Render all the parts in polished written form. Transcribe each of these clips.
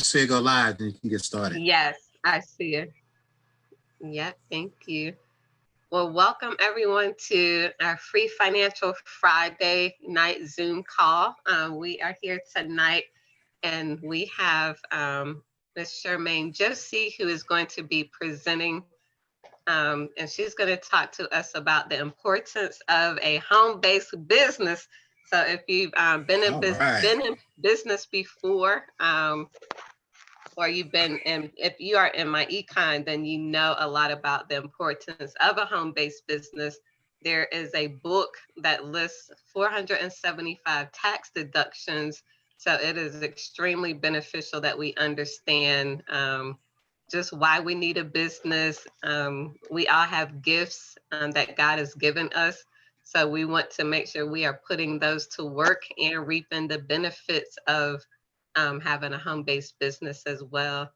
say go live, then you can get started. Yes, I see it. Yeah, thank you. Well, welcome everyone to our free Financial Friday night Zoom call. We are here tonight and we have Ms. Charmaine Josie who is going to be presenting and she's going to talk to us about the importance of a home-based business. So if you've All right. been in business before, or you've been in, if you are in my econ, then you know a lot about the importance of a home-based business. There is a book that lists 475 tax deductions. So it is extremely beneficial that we understand just why we need a business. We all have gifts that God has given us. So we want to make sure we are putting those to work and reaping the benefits of having a home-based business as well.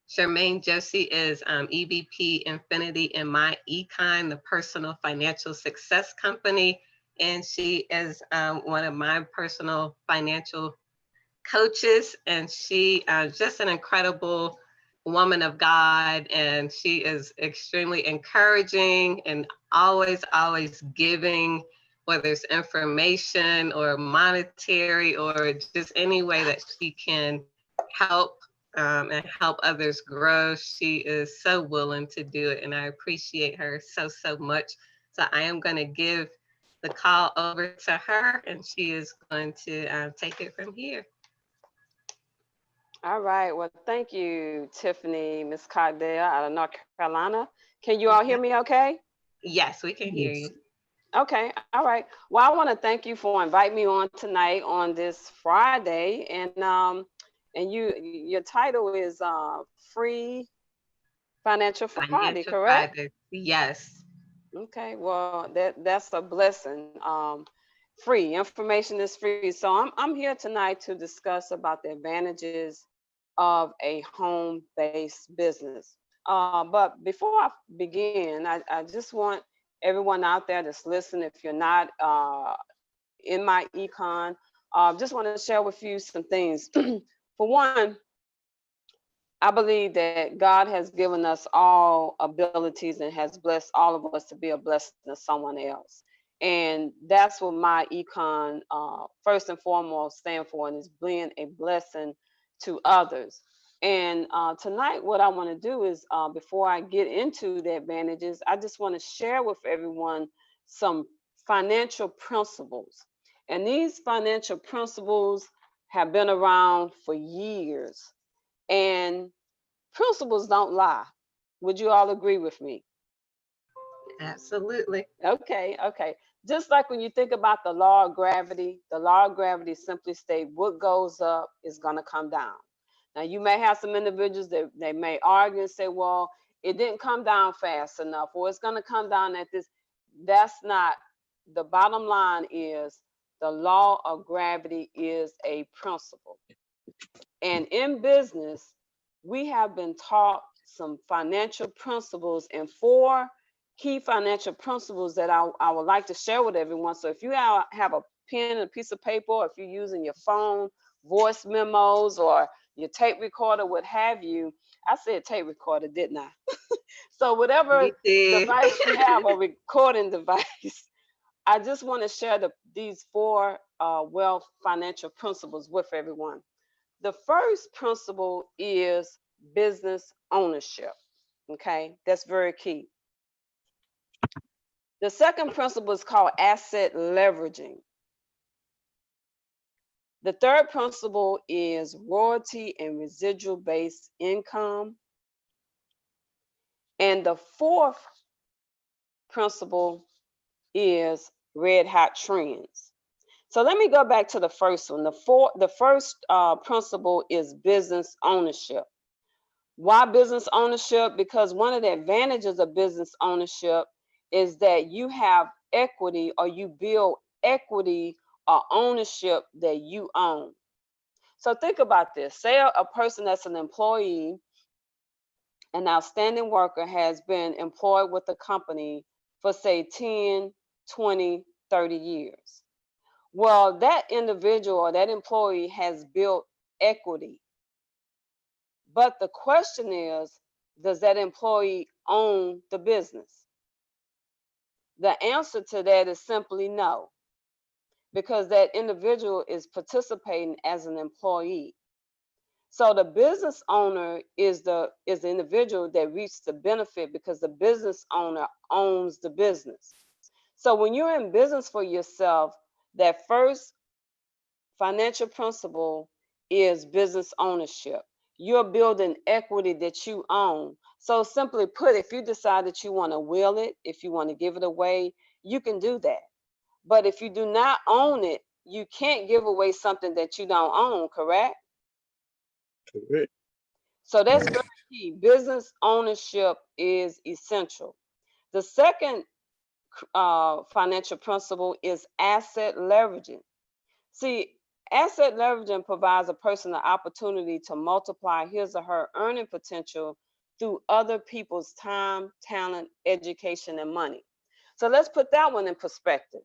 Charmaine Josie is EVP Infinity in My Econ, the personal financial success company. And she is one of my personal financial coaches. And she just an incredible woman of God. And she is extremely encouraging and always giving, whether it's information or monetary or just any way that she can help and help others grow. She is so willing to do it, and I appreciate her so much. So I am going to give the call over to her, and she is going to take it from here. All right. Well, thank you, Tiffany, Miss Cogdale out of North Carolina. Can you all hear me okay? Yes, we can hear you. Okay. All right. Well, I want to thank you for inviting me on tonight on this Friday. And your title is Free Financial Friday, Financial correct? Friday. Yes. Okay. Well, that's a blessing. Free information is free. So I'm here tonight to discuss about the advantages of a home-based business. But before I begin, I just want everyone out there that's listening, if you're not in my econ, just want to share with you some things. For one, I believe that God has given us all abilities and has blessed all of us to be a blessing to someone else. And that's what my econ first and foremost stand for, and is being a blessing to others. And tonight, what I want to do is, before I get into the advantages, I just want to share with everyone some financial principles. And these financial principles have been around for years. And principles don't lie. Would you all agree with me? Absolutely. Okay. Just like when you think about the law of gravity simply states what goes up is going to come down. Now, you may have some individuals that they may argue and say, well, it didn't come down fast enough, or it's going to come down at this. That's not, the bottom line is the law of gravity is a principle. And in business, we have been taught some financial principles, and four key financial principles that I would like to share with everyone. So if you have a pen and a piece of paper, or if you're using your phone, voice memos, or your tape recorder, what have you. I said tape recorder, didn't I? So whatever You did. device you have, a recording device, I just want to share these four wealth financial principles with everyone. The first principle is business ownership. Okay, that's very key. The second principle is called asset leveraging. The third principle is royalty and residual based income. And the fourth principle is red hot trends. So let me go back to the first one. The first principle is business ownership. Why business ownership? Because one of the advantages of business ownership is that you have equity, or you build equity or ownership that you own. So think about this. Say a person that's an employee, an outstanding worker, has been employed with the company for say 10, 20, 30 years. Well, that individual or that employee has built equity. But the question is, does that employee own the business? The answer to that is simply no, because that individual is participating as an employee. So the business owner is the individual that reaps the benefit because the business owner owns the business. So when you're in business for yourself, that first financial principle is business ownership. You're building equity that you own. So simply put, if you decide that you want to will it, if you want to give it away, you can do that. But if you do not own it, you can't give away something that you don't own, correct? Correct. So that's very key. Business ownership is essential. The second financial principle is asset leveraging. See, asset leveraging provides a person the opportunity to multiply his or her earning potential through other people's time, talent, education, and money. So let's put that one in perspective.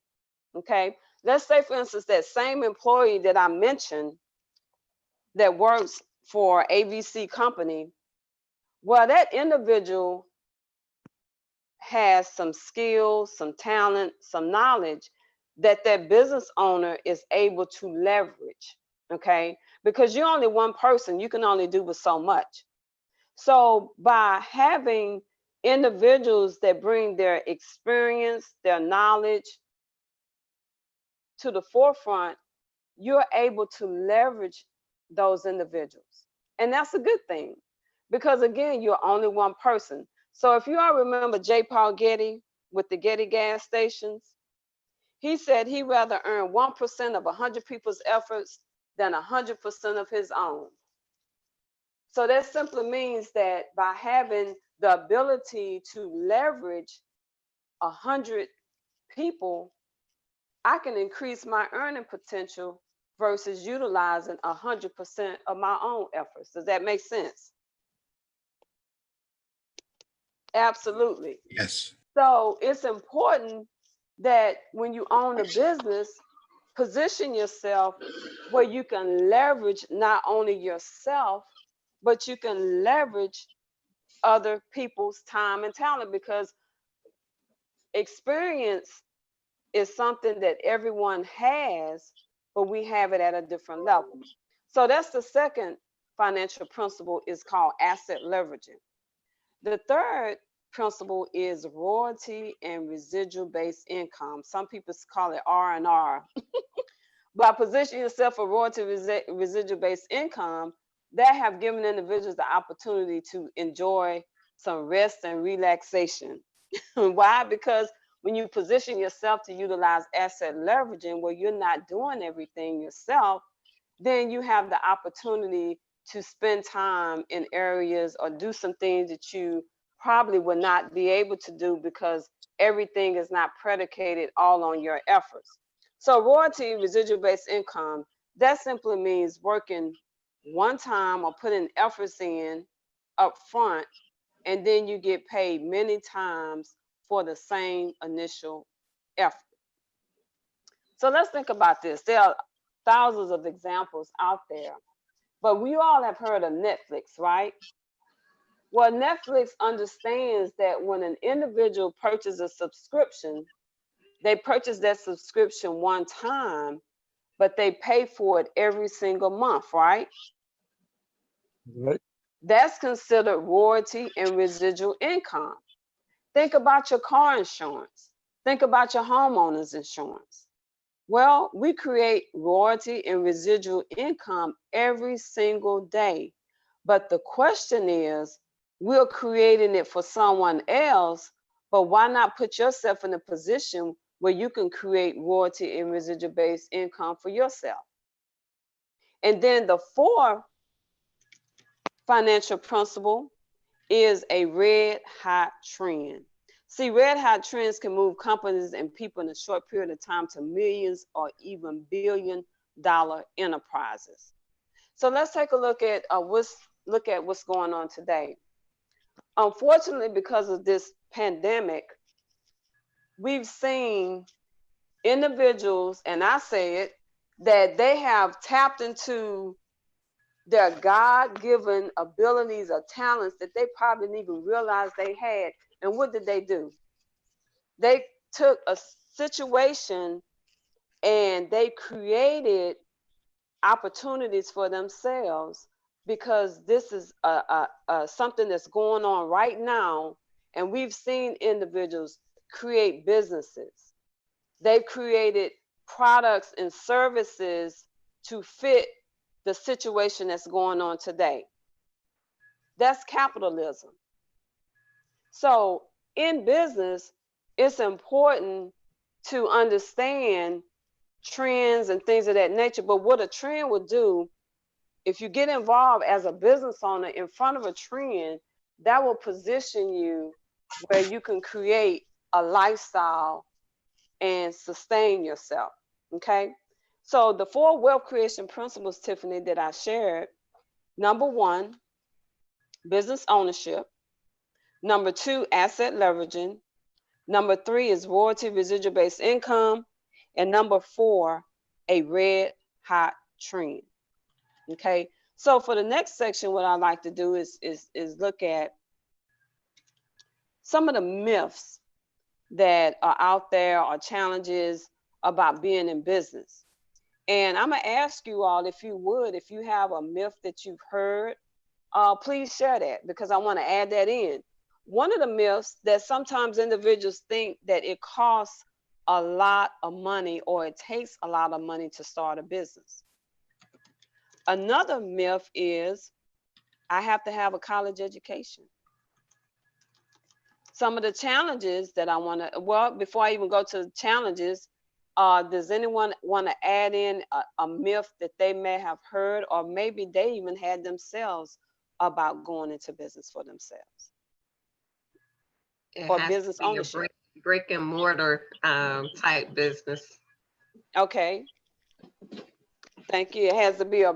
Okay. Let's say, for instance, that same employee that I mentioned that works for ABC company, well, that individual has some skills, some talent, some knowledge that that business owner is able to leverage, okay? Because you're only one person, you can only do with so much. So by having individuals that bring their experience, their knowledge to the forefront, you're able to leverage those individuals. And that's a good thing because, again, you're only one person. So if you all remember J. Paul Getty with the Getty gas stations, he said he'd rather earn 1% of 100 people's efforts than 100% of his own. So that simply means that by having the ability to leverage 100 people, I can increase my earning potential versus utilizing 100% of my own efforts. Does that make sense? Absolutely. Yes. So it's important that when you own a business, position yourself where you can leverage not only yourself, but you can leverage other people's time and talent, because experience is something that everyone has, but we have it at a different level. So that's the second financial principle, is called asset leveraging. The third principle is royalty and residual based income. Some people call it R&R. By positioning yourself for royalty residual based income, that have given individuals the opportunity to enjoy some rest and relaxation. Why? Because when you position yourself to utilize asset leveraging where you're not doing everything yourself, then you have the opportunity to spend time in areas or do some things that you probably would not be able to do because everything is not predicated all on your efforts. So royalty residual based income, that simply means working one time or putting efforts in up front, and then you get paid many times for the same initial effort. So let's think about this. There are thousands of examples out there, but we all have heard of Netflix, right? Well, Netflix understands that when an individual purchases a subscription, they purchase that subscription one time, but they pay for it every single month, right? Right. That's considered royalty and residual income. Think about your car insurance. Think about your homeowner's insurance. Well, we create royalty and residual income every single day. But the question is, we're creating it for someone else, but why not put yourself in a position where you can create royalty and residual based income for yourself? And then the fourth financial principle is a red hot trend. See, red hot trends can move companies and people in a short period of time to millions or even billion-dollar enterprises. So let's take a look at what's going on today. Unfortunately, because of this pandemic, we've seen individuals, and I say it, that they have tapped into their God-given abilities or talents that they probably didn't even realize they had. And what did they do? They took a situation and they created opportunities for themselves, because this is something that's going on right now. And we've seen individuals create businesses. They've created products and services to fit the situation that's going on today. That's capitalism. So in business, it's important to understand trends and things of that nature. But what a trend would do, if you get involved as a business owner in front of a trend, that will position you where you can create a lifestyle and sustain yourself. Okay. So the 4 wealth creation principles, Tiffany, that I shared: number 1, business ownership; number 2, asset leveraging; number 3 is royalty residual based income; and number 4, a red hot trend. Okay. So for the next section, what I'd like to do is look at some of the myths that are out there, or challenges about being in business. And I'm gonna ask you all, if you would, if you have a myth that you've heard, please share that, because I want to add that in. One of the myths, that sometimes individuals think that it costs a lot of money, or it takes a lot of money to start a business. Another myth is, I have to have a college education. Some of the challenges that I want to, well, before I even go to the challenges, does anyone want to add in a myth that they may have heard, or maybe they even had themselves, about going into business for themselves? It Or has business to be ownership. a brick and mortar type business. Okay. Thank you. It has to be a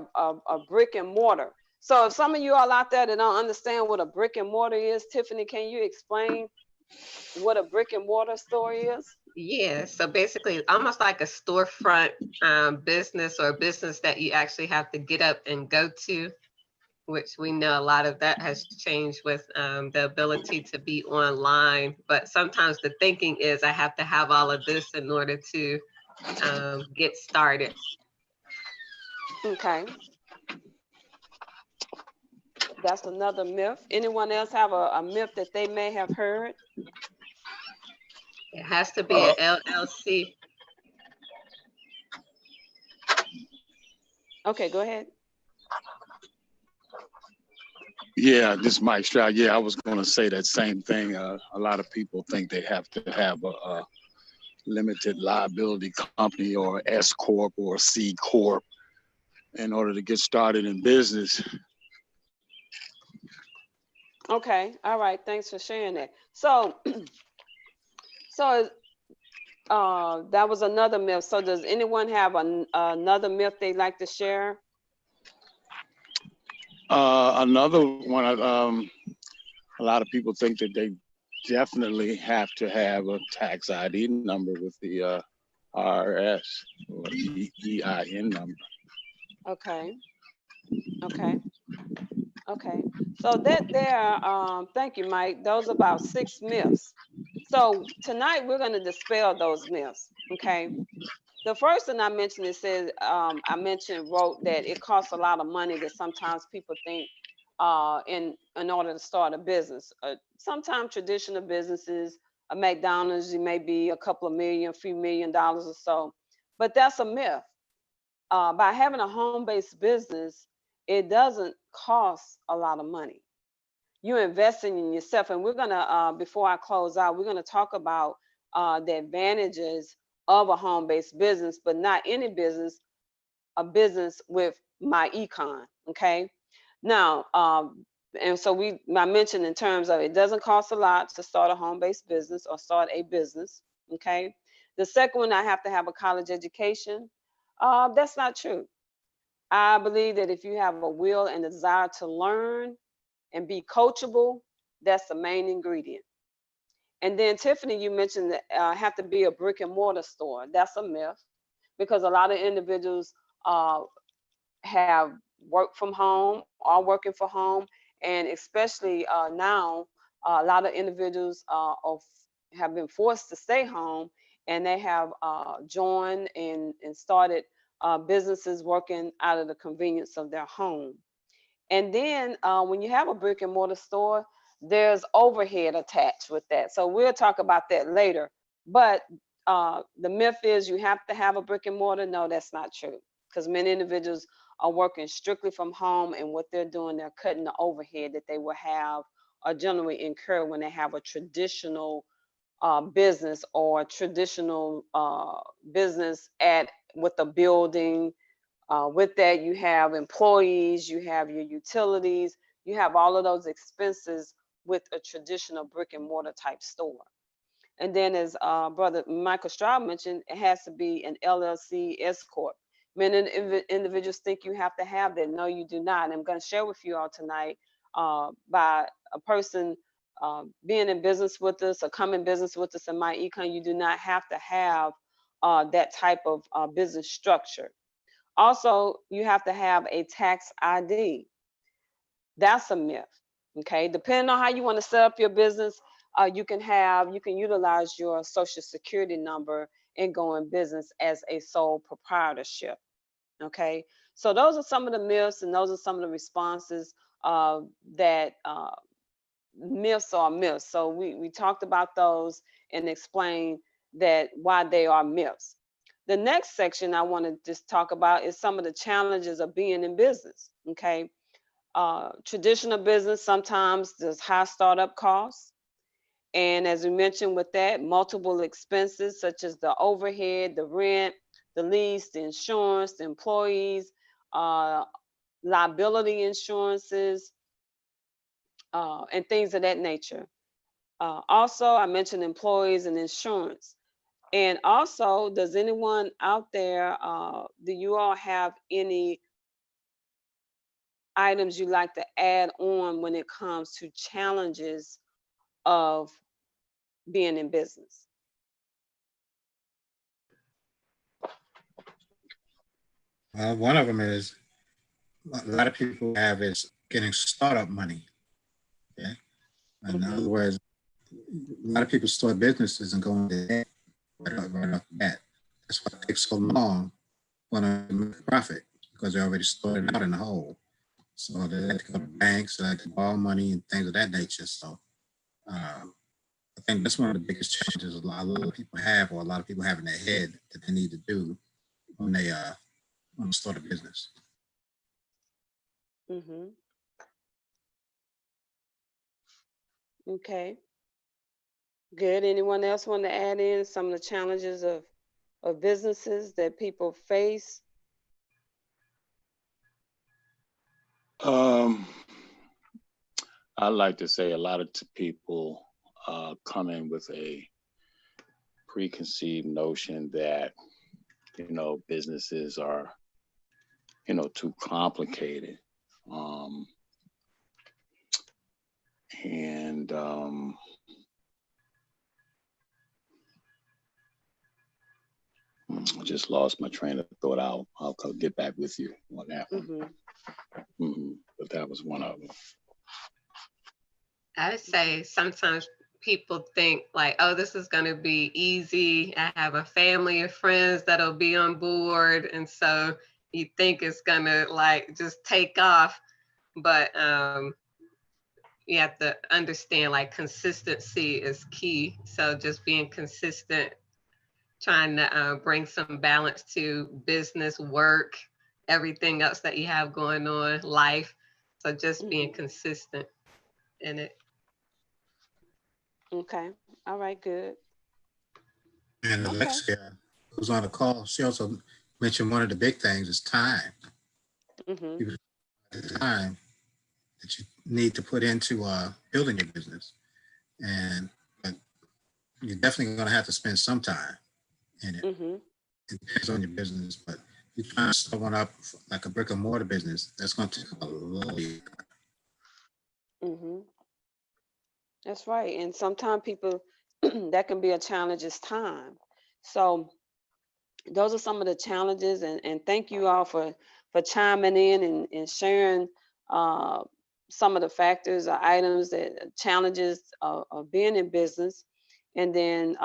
brick and mortar. So if some of you all out there that don't understand what a brick and mortar is, Tiffany, can you explain what a brick and mortar store is? Yeah, so basically it's almost like a storefront business, or a business that you actually have to get up and go to, which we know a lot of that has changed with the ability to be online. But sometimes the thinking is, I have to have all of this in order to get started. Okay. That's another myth. Anyone else have a myth that they may have heard? It has to be an LLC. Okay, go ahead. Yeah, this is Mike Stroud. Yeah, I was going to say that same thing. A lot of people think they have to have a limited liability company, or S Corp or C Corp, in order to get started in business. Okay, all right. Thanks for sharing that. So, that was another myth. So does anyone have another myth they'd like to share? Another one, a lot of people think that they definitely have to have a tax ID number with the IRS, or EIN number. Okay. Okay. Okay. So that there, thank you, Mike. Those are about 6 myths. So tonight we're going to dispel those myths. Okay. The first thing I mentioned, it says, wrote that it costs a lot of money, that sometimes people think in order to start a business. Sometimes traditional businesses, a McDonald's, it may be a couple of million, $3 million or so, but that's a myth. By having a home-based business, it doesn't cost a lot of money. You're investing in yourself. And we're gonna, before I close out, we're gonna talk about the advantages of a home-based business, but not any business, a business with MyEcon, okay? Now, and so I mentioned in terms of, it doesn't cost a lot to start a home-based business or start a business, okay? The second one, I have to have a college education. That's not true. I believe that if you have a will and desire to learn and be coachable, that's the main ingredient. And then Tiffany, you mentioned that have to be a brick and mortar store. That's a myth, because a lot of individuals have work from home, are working from home, and especially now, a lot of individuals have been forced to stay home, and they have joined and started businesses working out of the convenience of their home. And then when you have a brick and mortar store, there's overhead attached with that. So we'll talk about that later. But the myth is you have to have a brick and mortar. No, that's not true, because many individuals are working strictly from home, and what they're doing, they're cutting the overhead that they will have or generally incur when they have a traditional business or traditional business with a building. With that, you have employees, you have your utilities, you have all of those expenses with a traditional brick and mortar type store. And then, as Brother Michael Stroud mentioned, it has to be an LLC S Corp. Many individuals think you have to have that. No, you do not. And I'm going to share with you all tonight by a person being in business with us or coming business with us in My Econ. You do not have to have that type of business structure. Also, you have to have a tax ID. That's a myth. Okay, depending on how you want to set up your business, you can utilize your social security number and go in business as a sole proprietorship. Okay, so those are some of the myths, and those are some of the responses that myths are myths. So we talked about those and explained that why they are myths. The next section I want to just talk about is some of the challenges of being in business. Okay, traditional business, sometimes there's high startup costs. And as we mentioned with that, multiple expenses such as the overhead, the rent, the lease, the insurance, the employees, liability insurances, and things of that nature. Also, I mentioned employees and insurance. And also, does anyone out there, do you all have any items you like to add on when it comes to challenges of being in business? One of them is a lot of people have is getting startup money. Yeah. In other words, a lot of people start businesses and go into debt right off the bat. That's why it takes so long for them to make a profit, because they already started out in the hole. So they had to go to banks, they had to borrow money and things of that nature. So I think that's one of the biggest challenges a lot of people have, or a lot of people have in their head that they need to do when they want to start a business. Mm-hmm. Okay. Good. Anyone else want to add in some of the challenges of businesses that people face? I like to say a lot of people come in with a preconceived notion that, businesses are, too complicated. I just lost my train of thought. I'll get back with you on that one. But that was one of them. I would say sometimes people think like, oh, this is going to be easy. I have a family of friends that'll be on board. And so you think it's going to like just take off. But you have to understand like consistency is key. So just being consistent, trying to bring some balance to business, work, everything else that you have going on, life. So just being consistent in it. Okay. All right, good. And Alexia, who's on the call, she also mentioned one of the big things is time. The time that you need to put into building your business. But you're definitely going to have to spend some time in it. It depends on your business, but you're trying to start one up like a brick and mortar business, that's going to take a lot of years. That's right. And sometimes people, that can be a challenge, is time. So those are some of the challenges, and thank you all for for chiming in and sharing some of the factors or items that challenges of being in business. And then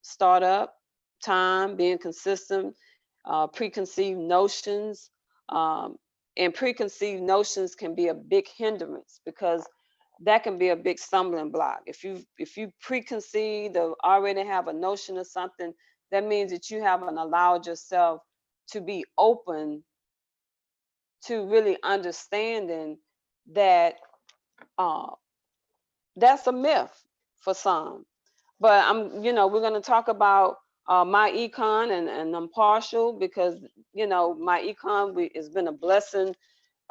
startup time, being consistent, preconceived notions. And preconceived notions can be a big hindrance because that can be a big stumbling block. If you preconceived or already have a notion of something, that means that you haven't allowed yourself to be open to really understanding that that's a myth for some. But we're going to talk about my econ, and I'm partial because my econ has been a blessing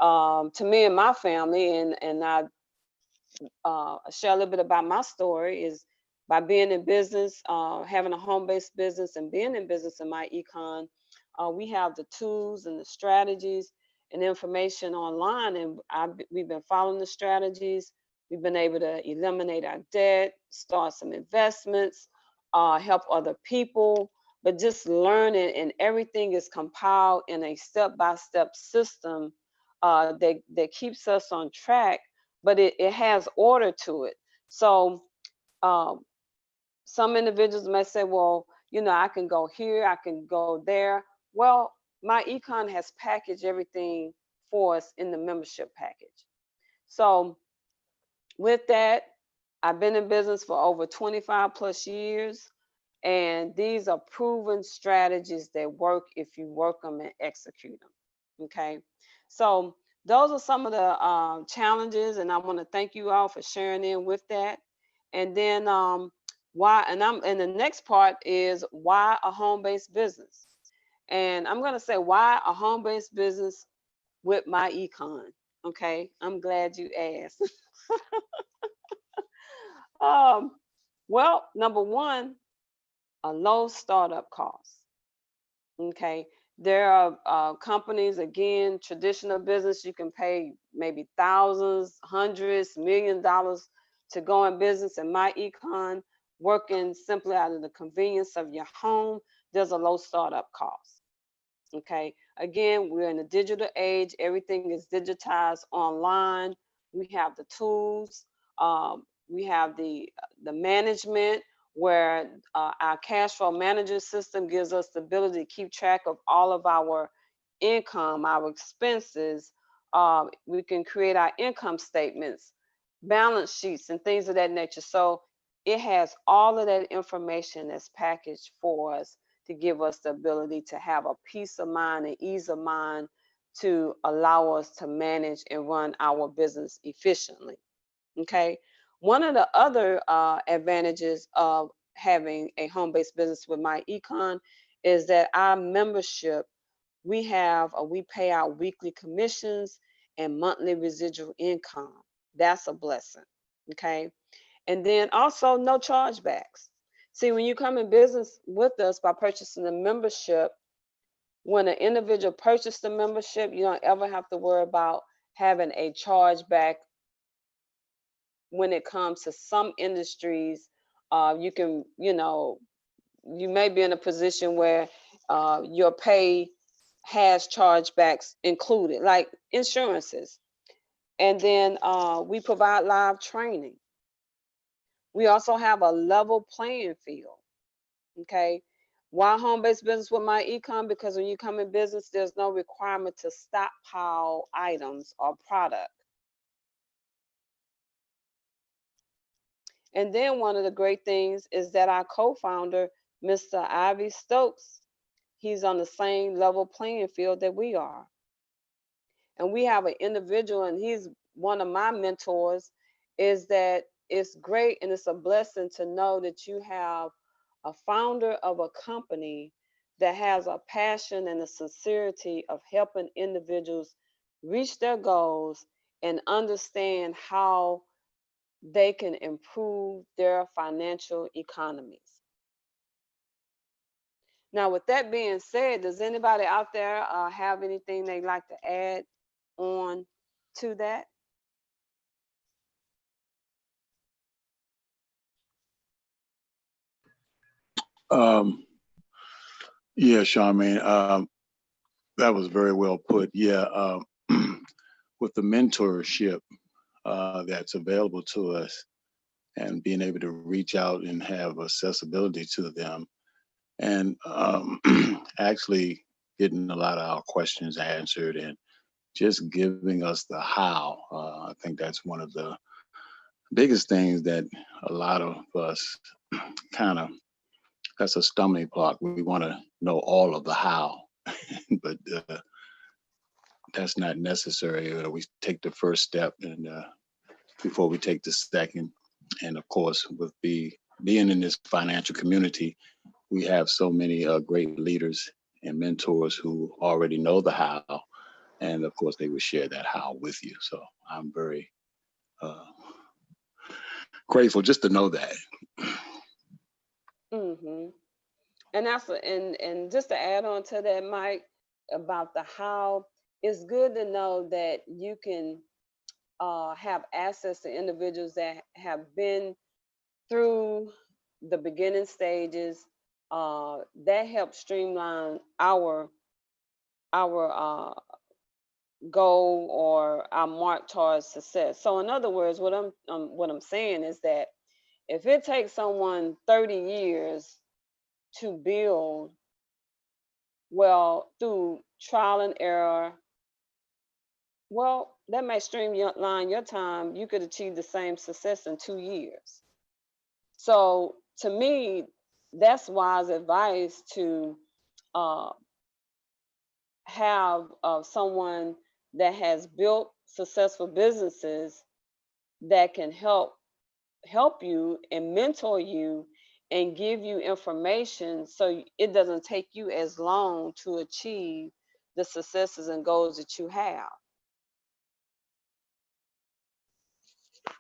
to me and my family, and I share a little bit about my story is by being in business, having a home-based business and being in business in my econ, we have the tools and the strategies and information online, and we've been following the strategies. We've been able to eliminate our debt, start some investments, help other people, but just learning, and everything is compiled in a step-by-step system that keeps us on track, but it has order to it. So some individuals may say, well, I can go here, I can go there. Well, my econ has packaged everything for us in the membership package. So with that, I've been in business for over 25 plus years, and these are proven strategies that work if you work them and execute them. Okay, so those are some of the challenges, and I want to thank you all for sharing in with that. And then why, and the next part is why a home-based business. And I'm going to say why a home-based business with my econ. Okay, I'm glad you asked. Well, number one, a low startup cost. Okay, there are companies, again, traditional business, you can pay maybe thousands, hundreds, $1,000,000 to go in business. In my econ, working simply out of the convenience of your home, there's a low startup cost. Okay, again, we're in a digital age, everything is digitized online. We have the tools, we have the management, where our cash flow manager system gives us the ability to keep track of all of our income, our expenses. We can create our income statements, balance sheets, and things of that nature. So it has all of that information that's packaged for us to give us the ability to have a peace of mind and ease of mind to allow us to manage and run our business efficiently. Okay. One of the other advantages of having a home-based business with my econ is that our membership, we pay our weekly commissions and monthly residual income. That's a blessing. Okay. And then also no chargebacks. See, when you come in business with us by purchasing a membership, when an individual purchases the membership, you don't ever have to worry about having a chargeback. When it comes to some industries, you can, you may be in a position where your pay has chargebacks included, like insurances. And then we provide live training. We also have a level playing field. Okay. Why home-based business with my econ? Because when you come in business, there's no requirement to stockpile items or product. And then one of the great things is that our co-founder, Mr. Ivy Stokes, he's on the same level playing field that we are. And we have an individual, and he's one of my mentors, is that it's great and it's a blessing to know that you have a founder of a company that has a passion and a sincerity of helping individuals reach their goals and understand how they can improve their financial economies. Now, with that being said, does anybody out there have anything they'd like to add on to that? Yeah, Charmaine. That was very well put. Yeah, with the mentorship that's available to us and being able to reach out and have accessibility to them and actually getting a lot of our questions answered and just giving us the how. I think that's one of the biggest things that a lot of us kind of, that's a stumbling block. We want to know all of the how, but that's not necessary. We take the first step and before we take the second. And of course, with being in this financial community, we have so many great leaders and mentors who already know the how. And of course, they will share that how with you. So I'm very grateful just to know that. Mm-hmm. And and just to add on to that, Mike, about the how, it's good to know that you can have access to individuals that have been through the beginning stages. That helps streamline our goal or our mark towards success. So in other words, what I'm saying is that if it takes someone 30 years to build, well, through trial and error, well, that may streamline your time. You could achieve the same success in 2 years. So to me, that's wise advice to uh, have someone that has built successful businesses that can help you and mentor you and give you information so it doesn't take you as long to achieve the successes and goals that you have.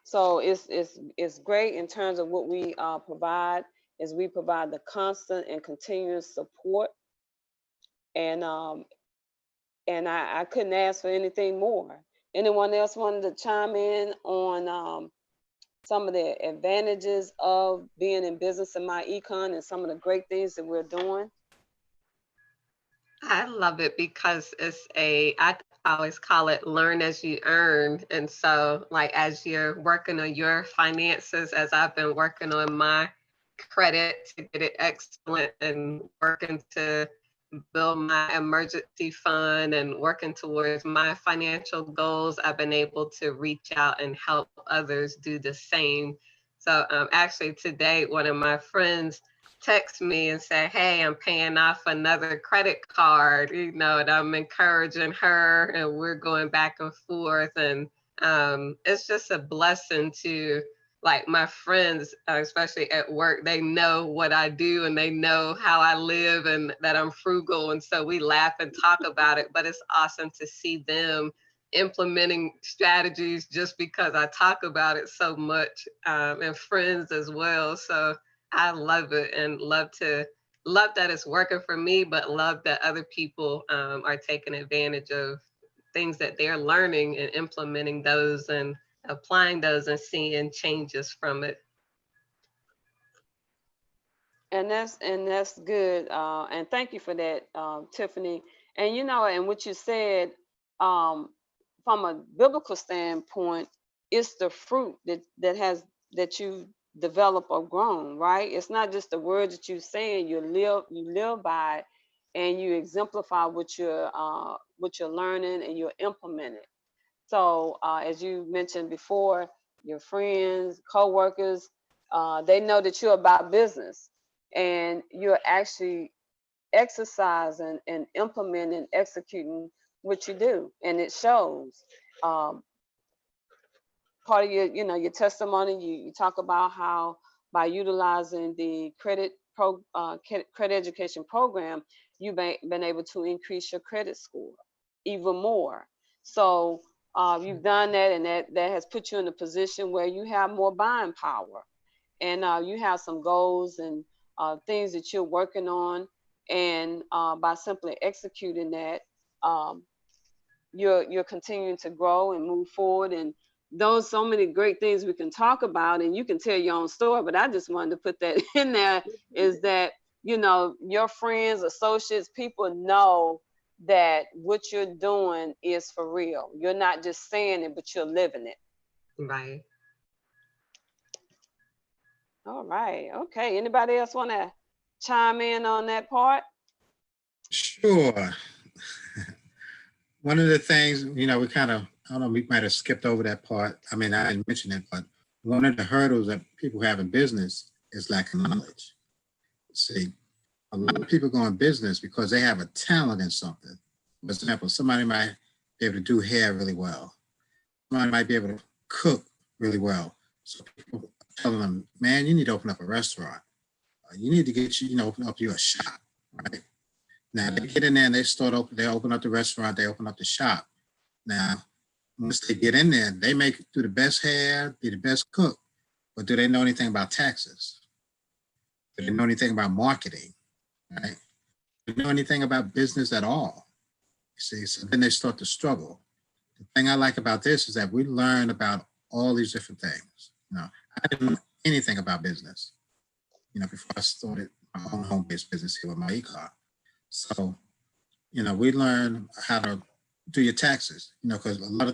So it's great in terms of what we provide, is we provide the constant and continuous support, and I couldn't ask for anything more. Anyone else wanted to chime in on some of the advantages of being in business in my econ and some of the great things that we're doing? I love it because I always call it learn as you earn. And so, like, as you're working on your finances, as I've been working on my credit to get it excellent and working to build my emergency fund and working towards my financial goals, I've been able to reach out and help others do the same. So actually today, one of my friends text me and say, hey, I'm paying off another credit card, and I'm encouraging her and we're going back and forth. And it's just a blessing to, like, my friends, especially at work, they know what I do and they know how I live and that I'm frugal. And so we laugh and talk about it, but it's awesome to see them implementing strategies just because I talk about it so much, and friends as well. So I love it and love that it's working for me, but love that other people are taking advantage of things that they're learning and implementing those and applying those and seeing changes from it. And that's good. And thank you for that, Tiffany. And and what you said, um, from a biblical standpoint, it's the fruit that you develop or grown, right? It's not just the words that you're saying. You live by it, and you exemplify what you're learning, and you implement it. So as you mentioned before, your friends, coworkers, they know that you're about business and you're actually exercising and implementing, executing what you do, and it shows. Um, Part of your testimony, you talk about how by utilizing the credit education program, you've been able to increase your credit score even more. So you've done that, and that has put you in a position where you have more buying power, and you have some goals and things that you're working on, and by simply executing that, um, you're continuing to grow and move forward. And those so many great things we can talk about, and you can tell your own story, but I just wanted to put that in there, is that your friends, associates, people know that what you're doing is for real. You're not just saying it, but you're living it. Right. All right. Okay. Anybody else want to chime in on that part? Sure. One of the things, we kind of, I don't know, we might have skipped over that part. I mean, I didn't mention it, but one of the hurdles that people have in business is lack of knowledge. See, a lot of people go in business because they have a talent in something. For example, somebody might be able to do hair really well. Somebody might be able to cook really well. So people are telling them, man, you need to open up a restaurant. You need to get open up a shop, right? Now they get in there and they open up the restaurant, they open up the shop. Now, once they get in there, they may do the best hair, be the best cook, but do they know anything about taxes? Do they know anything about marketing, right? Do they know anything about business at all? You see, so then they start to struggle. The thing I like about this is that we learn about all these different things. I didn't know anything about business, before I started my own home-based business here with my e-car. So, we learn how to do your taxes, because a lot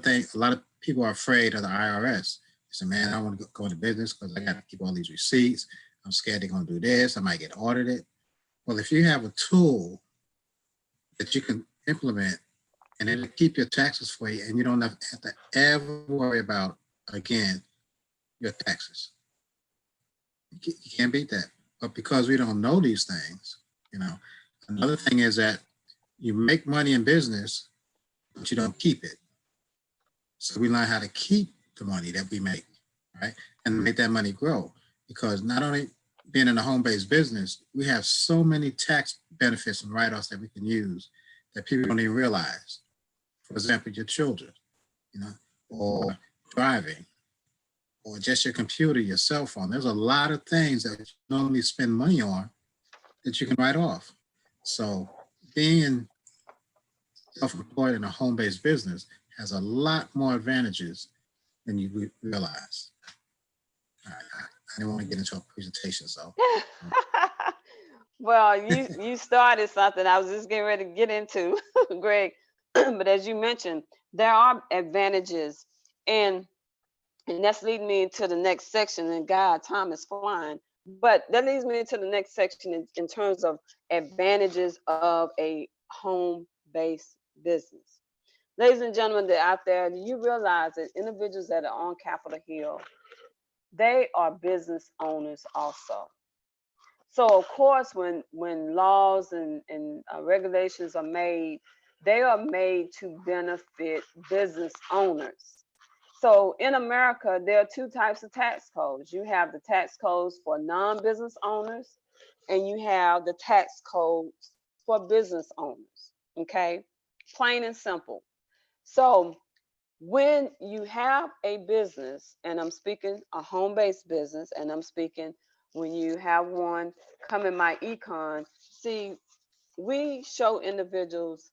of people are afraid of the IRS. They say, man, I want to go into business because I got to keep all these receipts. I'm scared they're going to do this. I might get audited. Well, if you have a tool that you can implement and it'll keep your taxes for you and you don't have to ever worry about, again, your taxes. You can't beat that. But because we don't know these things, another thing is that you make money in business, but you don't keep it. So we learn how to keep the money that we make, right? And make that money grow. Because not only being in a home-based business, we have so many tax benefits and write-offs that we can use that people don't even realize. For example, your children, or driving, or just your computer, your cell phone. There's a lot of things that you normally spend money on that you can write off. So being self-employed in a home-based business has a lot more advantages than you realize. I didn't want to get into a presentation, so. Well, you started something I was just getting ready to get into, Greg. But as you mentioned, there are advantages, and that's leading me into the next section. And God, time is flying. But that leads me into the next section in terms of advantages of a home-based business. Ladies and gentlemen, that out there, do you realize that individuals that are on Capitol Hill, they are business owners also. So of course, when laws and regulations are made, they are made to benefit business owners. So in America, there are two types of tax codes. You have the tax codes for non-business owners, and you have the tax codes for business owners. Okay, plain and simple. So when you have a business, and I'm speaking a home-based business, and I'm speaking when you have one come in my econ, see, we show individuals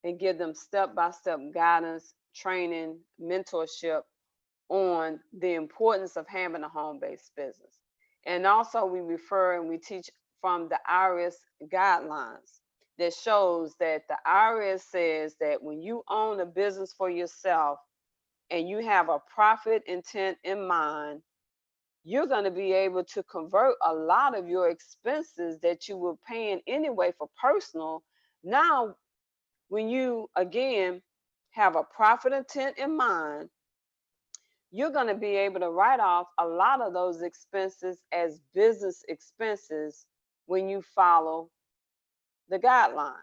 and give them step-by-step guidance, training, mentorship on the importance of having a home-based business. And also we refer and we teach from the IRS guidelines that shows that the IRS says that when you own a business for yourself and you have a profit intent in mind, you're going to be able to convert a lot of your expenses that you were paying anyway for personal. Now, when you, again, have a profit intent in mind, you're going to be able to write off a lot of those expenses as business expenses when you follow the guideline.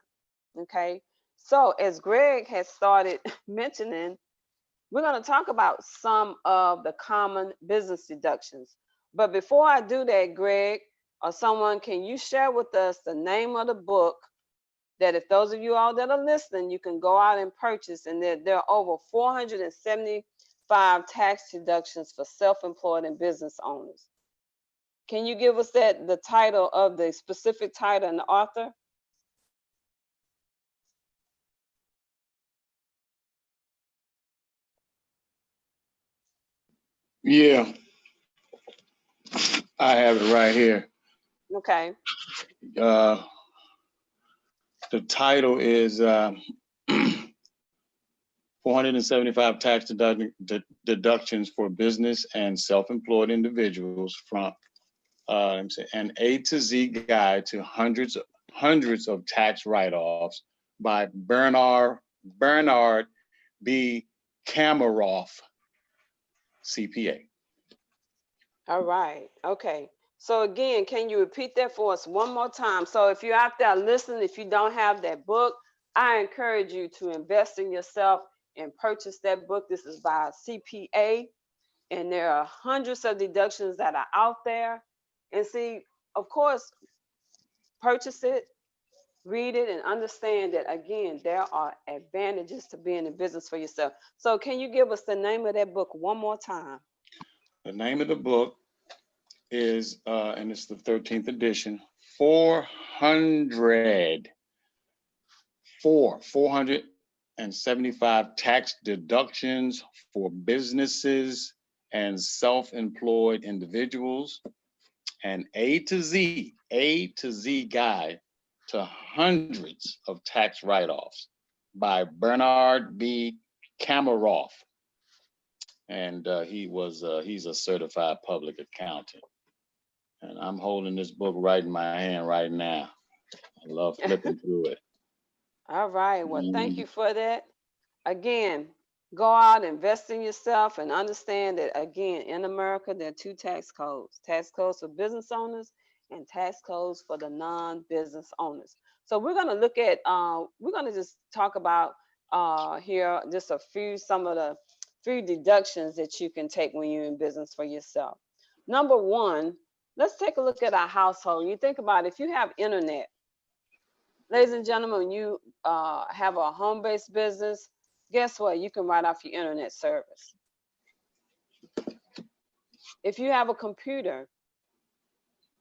Okay. So as Greg has started mentioning, we're going to talk about some of the common business deductions. But before I do that, Greg, or someone, can you share with us the name of the book that if those of you all that are listening, you can go out and purchase, and there are over 475 tax deductions for self-employed and business owners. Can you give us the title of the specific title and the author? Yeah, I have it right here. Okay. Uh, The title is 475 tax deductions for business and self-employed individuals from an A to Z guide to hundreds of tax write-offs by Bernard B. Kamaroff, CPA. All right. Okay. So again, can you repeat that for us one more time? So if you're out there listening, if you don't have that book, I encourage you to invest in yourself and purchase that book. This is by a CPA, and there are hundreds of deductions that are out there. And see, of course, purchase it, read it, and understand that, again, there are advantages to being in business for yourself. So can you give us the name of that book one more time? The name of the book is, and it's the 13th edition, 475 tax deductions for businesses and self-employed individuals, an A to Z guide to hundreds of tax write-offs by Bernard B. Kamaroff. And he's a certified public accountant. And I'm holding this book right in my hand right now. I love flipping through it. All right. Well, thank you for that. Again, go out, invest in yourself, and understand that, again, in America, there are two tax codes for business owners and tax codes for the non-business owners. So we're going to look at, we're going to just talk about here just some of the few deductions that you can take when you're in business for yourself. Number one, let's take a look at our household. You think about if you have internet, ladies and gentlemen, when you have a home-based business, guess what? You can write off your internet service. If you have a computer,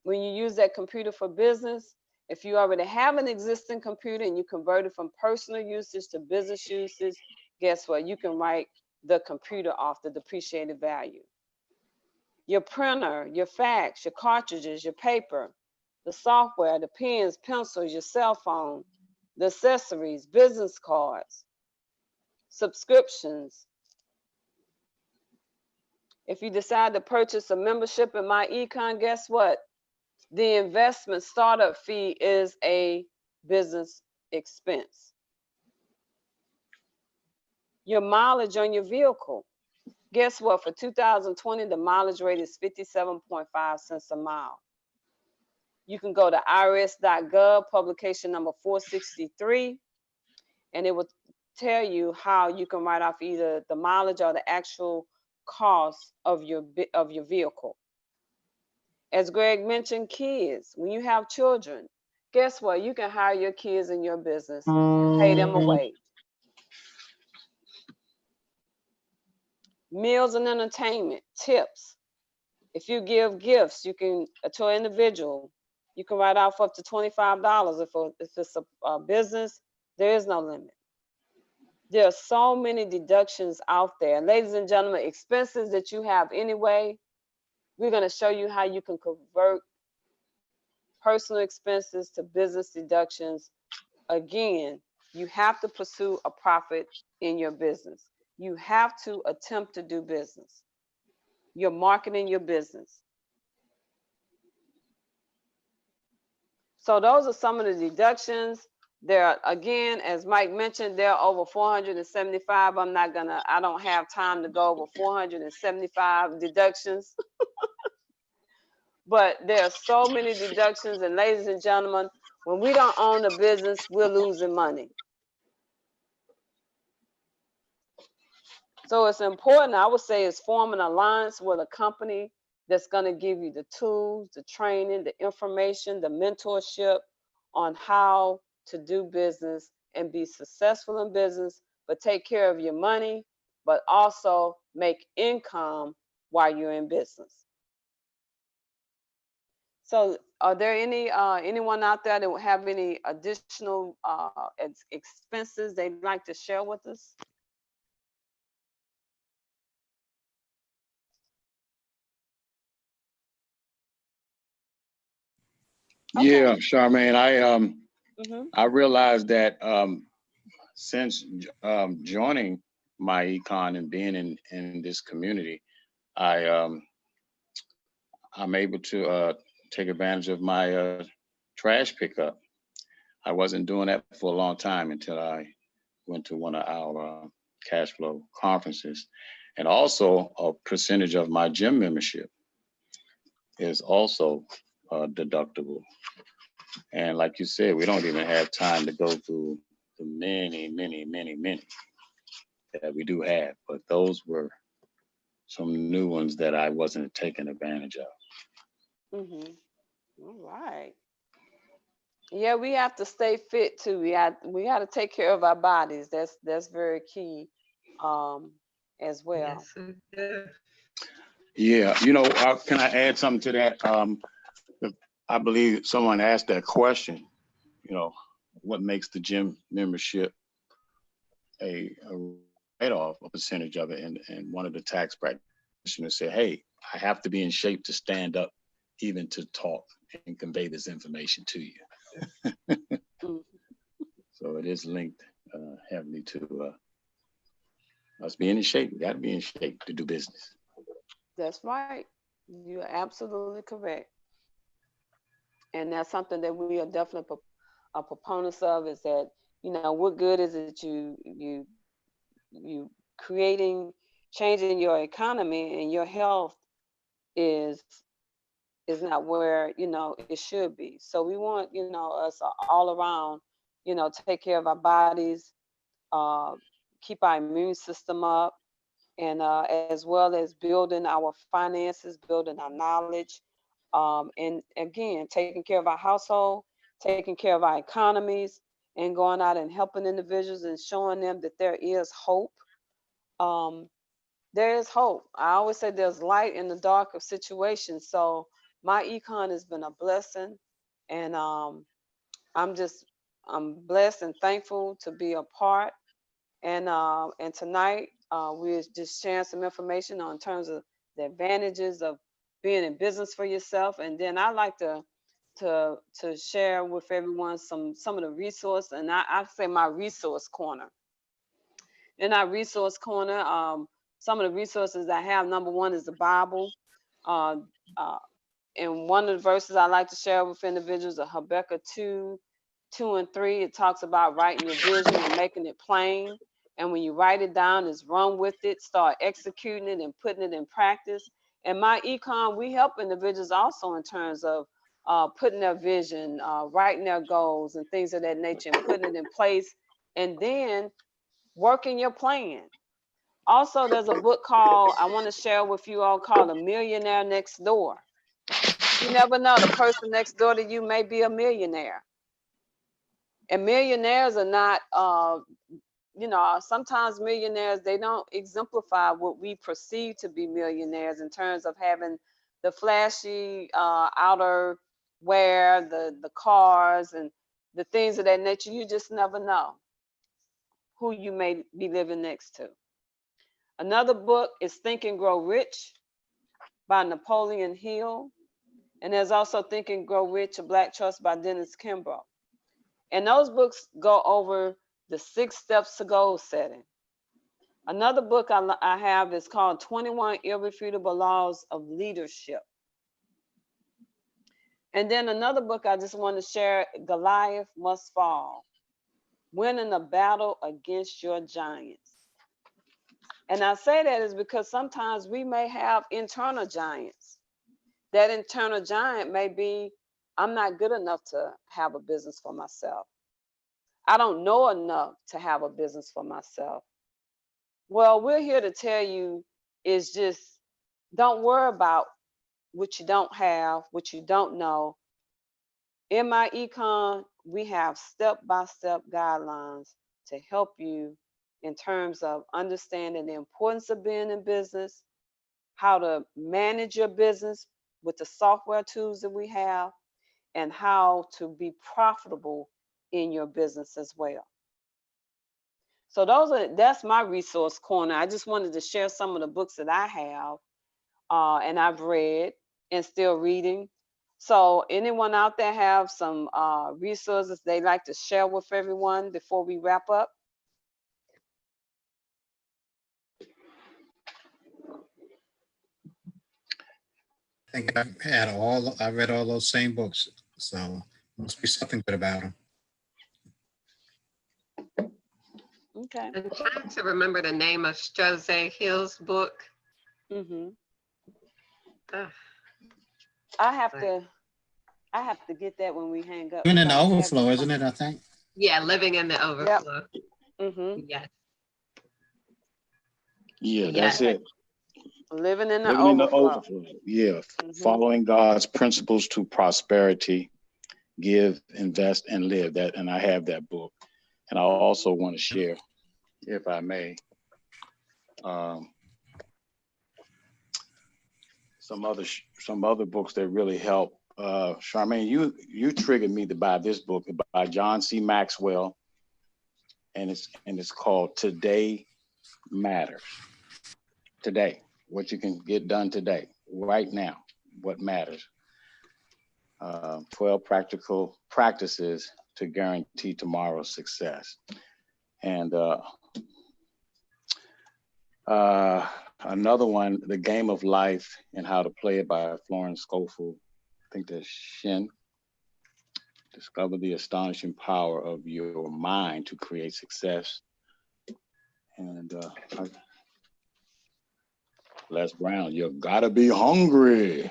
when you use that computer for business, if you already have an existing computer and you convert it from personal usage to business usage, guess what? You can write the computer off, the depreciated value. Your printer, your fax, your cartridges, your paper, the software, the pens, pencils, your cell phone, the accessories, business cards, subscriptions. If you decide to purchase a membership in MyEcon, guess what? The investment startup fee is a business expense. Your mileage on your vehicle. Guess what? For 2020, the mileage rate is 57.5 cents a mile. You can go to irs.gov, publication number 463, and it will tell you how you can write off either the mileage or the actual cost of your vehicle. As Greg mentioned, kids, when you have children, guess what? You can hire your kids in your business and pay them a wage. Meals and entertainment, tips. If you give gifts, you can, to an individual, you can write off up to $25. If it's a business, there is no limit. There are so many deductions out there. Ladies and gentlemen, expenses that you have anyway, we're going to show you how you can convert personal expenses to business deductions. Again, you have to pursue a profit in your business. You have to attempt to do business. You're marketing your business. So those are some of the deductions. There are, again, as Mike mentioned, there are over 475. I don't have time to go over 475 deductions. But there are so many deductions, and ladies and gentlemen, when we don't own a business, we're losing money. So it's important, I would say, is form an alliance with a company that's going to give you the tools, the training, the information, the mentorship on how to do business and be successful in business, but take care of your money, but also make income while you're in business. So are there anyone out there that will have any additional expenses they'd like to share with us? Yeah, Charmaine, Mhm. I realized that since joining my econ and being in this community, I I'm able to take advantage of my trash pickup. I wasn't doing that for a long time until I went to one of our cash flow conferences, and also a percentage of my gym membership is also deductible. And like you said, we don't even have time to go through the many that we do have, but those were some new ones that I wasn't taking advantage of. Mhm. All right. Yeah, we have to stay fit too. We got to take care of our bodies. That's very key, um, as well. Yes, we do. Yeah, can I add something to that? I believe someone asked that question, you know, what makes the gym membership a write-off, a percentage of it? And one of the tax practitioners said, hey, I have to be in shape to stand up, even to talk and convey this information to you. Mm, So it is linked heavily to us being in shape. We got to be in shape to do business. that's right. You're absolutely correct. And that's something that we are definitely proponents of, is that, what good is it you creating, changing your economy, and your health is not where it should be. So we want us all around, take care of our bodies, uh, keep our immune system up, and as well as building our finances, building our knowledge, and again, taking care of our household, taking care of our economies, and going out and helping individuals and showing them that there is hope. Um, there is hope. I always say there's light in the dark of situations. So my econ has been a blessing, and I'm just I'm blessed and thankful to be a part. And tonight we're just sharing some information on terms of the advantages of being in business for yourself. And then I like to share with everyone some of the resource, and I say my resource corner. In our resource corner, some of the resources I have, number one is the Bible. Uh, uh, and one of the verses I like to share with individuals are Habakkuk 2:2 and 3. It talks about writing your vision and making it plain. And when you write it down, is run with it, start executing it and putting it in practice. And my econ, we help individuals also in terms of putting their vision, writing their goals and things of that nature, and putting it in place, and then working your plan. Also, there's a book called, I want to share with you all, called A Millionaire Next Door. You never know, the person next door to you may be a millionaire. And millionaires are not, sometimes millionaires, they don't exemplify what we perceive to be millionaires in terms of having the flashy outer wear, the cars, and the things of that nature. You just never know who you may be living next to. Another book is Think and Grow Rich by Napoleon Hill. And there's also Think and Grow Rich, A Black Choice by Dennis Kimbrough. And those books go over the 6 steps to goal setting. Another book I have is called 21 Irrefutable Laws of Leadership. And then another book I just want to share, Goliath Must Fall, Winning a Battle Against Your Giants. And I say that is because sometimes we may have internal giants. That internal giant may be, I'm not good enough to have a business for myself. I don't know enough to have a business for myself. Well, we're here to tell you is just don't worry about what you don't have, what you don't know. In my econ, we have step-by-step guidelines to help you in terms of understanding the importance of being in business, how to manage your business with the software tools that we have, and how to be profitable in your business as well. So that's my resource corner. I just wanted to share some of the books that I have and I've read and still reading. So anyone out there have some resources they'd like to share with everyone before we wrap up? I think I read all those same books, so must be something good about them. Okay. I'm trying to remember the name of Strozé Hill's book. Mm-hmm. Ugh, I have Right. to get that when we hang up. Even in because the I have overflow, isn't it? I think. yeah, Living in the Overflow. Mm-hmm. Yes, Yeah, yes. that's it. Living in the Living in the overflow. overflow. Yeah. Mhm. Following God's principles to prosperity, give, invest, and live. That, and I have that book. And I also want to share, if I may, some other books that really help. Charmaine, you triggered me to buy this book by John C. Maxwell, and it's called Today Matters. Today, what you can get done today, right now, what matters. 12 practical practices to guarantee tomorrow's success. And another one, The Game of Life and How to Play It by Florence Scofield. I think that's Shin. Discover the astonishing power of your mind to create success. And Les Brown, you gotta be hungry.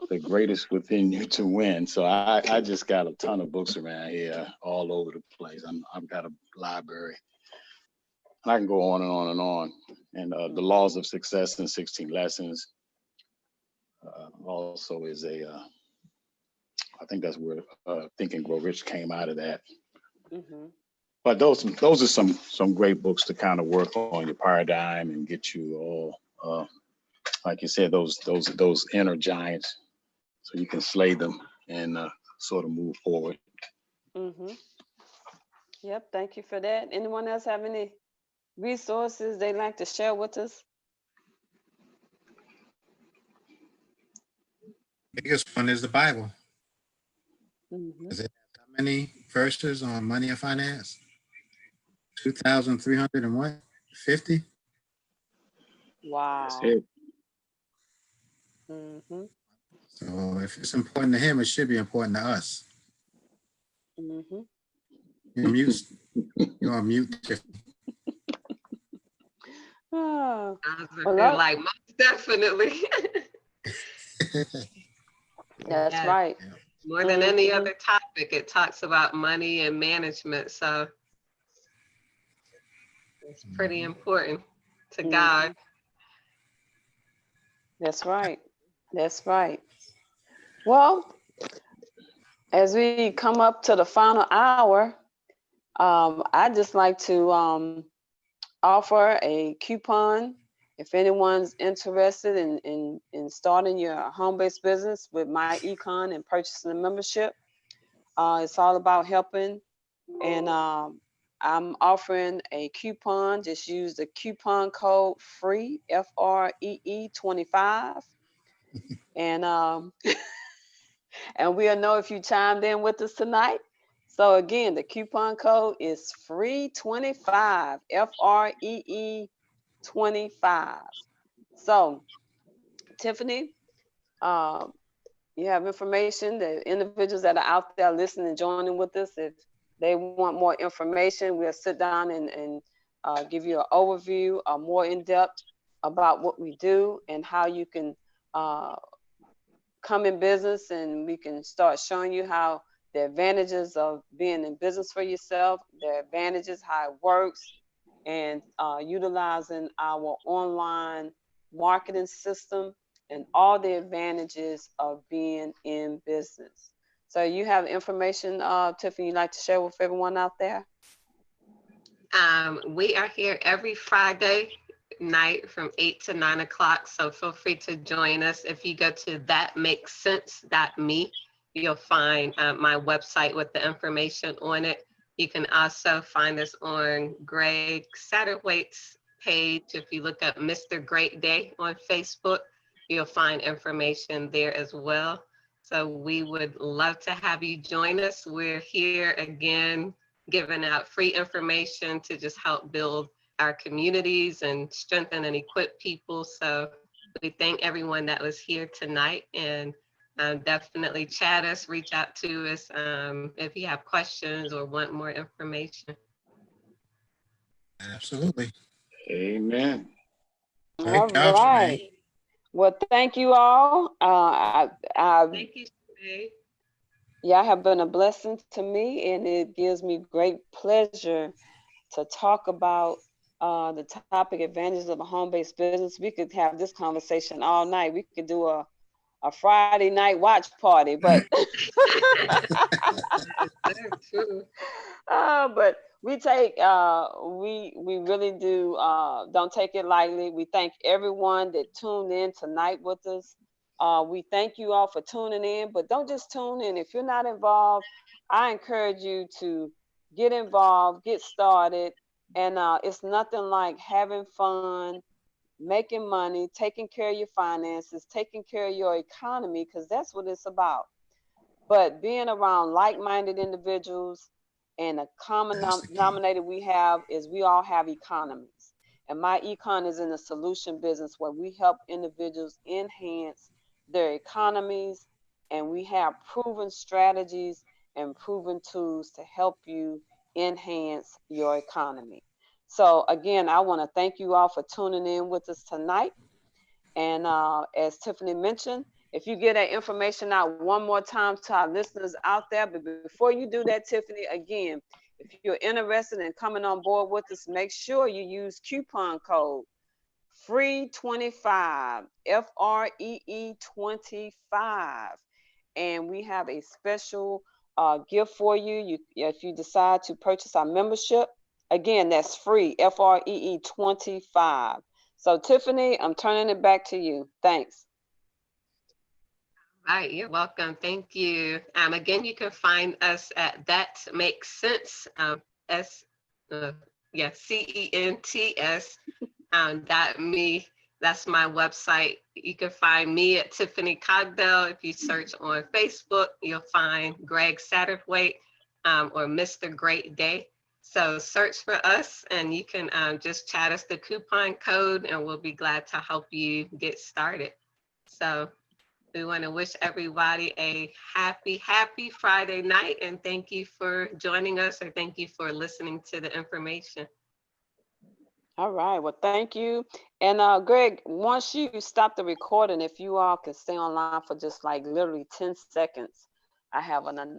The greatest within you to win. So I just got a ton of books around here all over the place. I've got a library. And I can go on and on and on. And The Laws of Success in 16 Lessons also is I think that's where Think and Grow Rich came out of that. Mm-hmm. But those are some great books to kind of work on your paradigm and get you all, like you said, those inner giants, so you can slay them and sort of move forward. Mm-hmm. Yep. Thank you for that. Anyone else have any resources they'd like to share with us? Biggest one is the Bible. Mm-hmm. Does it have how many verses on money and finance? 2,350. Wow. That's it. Mm-hmm. So if it's important to him, it should be important to us. Mm-hmm. You're mute. You're on mute, Tiffany. Oh, I was well, gonna feel like most definitely. that's Yes. right. More than any Mhm. other topic, it talks about money and management. So it's pretty important to Mhm. God. That's right. That's right. Well, as we come up to the final hour, I'd just like to offer a coupon. If anyone's interested in starting your home-based business with My Econ and purchasing a membership, it's all about helping. And I'm offering a coupon. Just use the coupon code FREE, FREE 25. And and we'll know if you chimed in with us tonight. So again, the coupon code is FREE25, FREE 25. So Tiffany, you have information, the individuals that are out there listening and joining with us, if they want more information, we'll sit down and give you an overview more in depth about what we do and how you can come in business, and we can start showing you how the advantages of being in business for yourself, the advantages, how it works, and utilizing our online marketing system and all the advantages of being in business. So you have information, Tiffany, you'd like to share with everyone out there? We are here every Friday night from 8 to 9 o'clock. So feel free to join us. If you go to thatmakesense.me, you'll find my website with the information on it. You can also find us on Greg Satterthwaite's page. If you look up Mr. Great Day on Facebook, you'll find information there as well. So we would love to have you join us. We're here again, giving out free information to just help build our communities and strengthen and equip people. So we thank everyone that was here tonight, and definitely chat us, reach out to us if you have questions or want more information. Absolutely. Amen. Great All job, right. Shanae. Well, thank you all. Thank you, Shay. Y'all have been a blessing to me, and it gives me great pleasure to talk about the topic advantages of a home-based business. We could have this conversation all night. We could do a Friday night watch party, but That's true. but we take we really do don't take it lightly. We thank everyone that tuned in tonight with us. We thank you all for tuning in, but don't just tune in. If you're not involved, I encourage you to get involved, get started, and it's nothing like having fun, making money, taking care of your finances, taking care of your economy, because that's what it's about. But being around like-minded individuals, and a common That's the key. denominator we have is we all have economies. And my econ is in the solution business where we help individuals enhance their economies, and we have proven strategies and proven tools to help you enhance your economy. So again, I want to thank you all for tuning in with us tonight. And as Tiffany mentioned, if you get that information out one more time to our listeners out there, but before you do that, Tiffany, again, if you're interested in coming on board with us, make sure you use coupon code FREE25, FREE25. And we have a special gift for you. If you decide to purchase our membership, again, that's free, FREE25. So Tiffany, I'm turning it back to you. Thanks. All right, you're welcome. Thank you. Again, you can find us at That Makes Sense, CENTS .me. That's my website. You can find me at Tiffany Cogdell. If you search on Facebook, you'll find Greg Satterthwaite or Mr. Great Day. So search for us, and you can just chat us the coupon code, and we'll be glad to help you get started. So we want to wish everybody a happy Friday night, and thank you for joining us, or thank you for listening to the information. All right. Well, thank you. And Greg, once you stop the recording, if you all can stay online for just like literally 10 seconds, I have an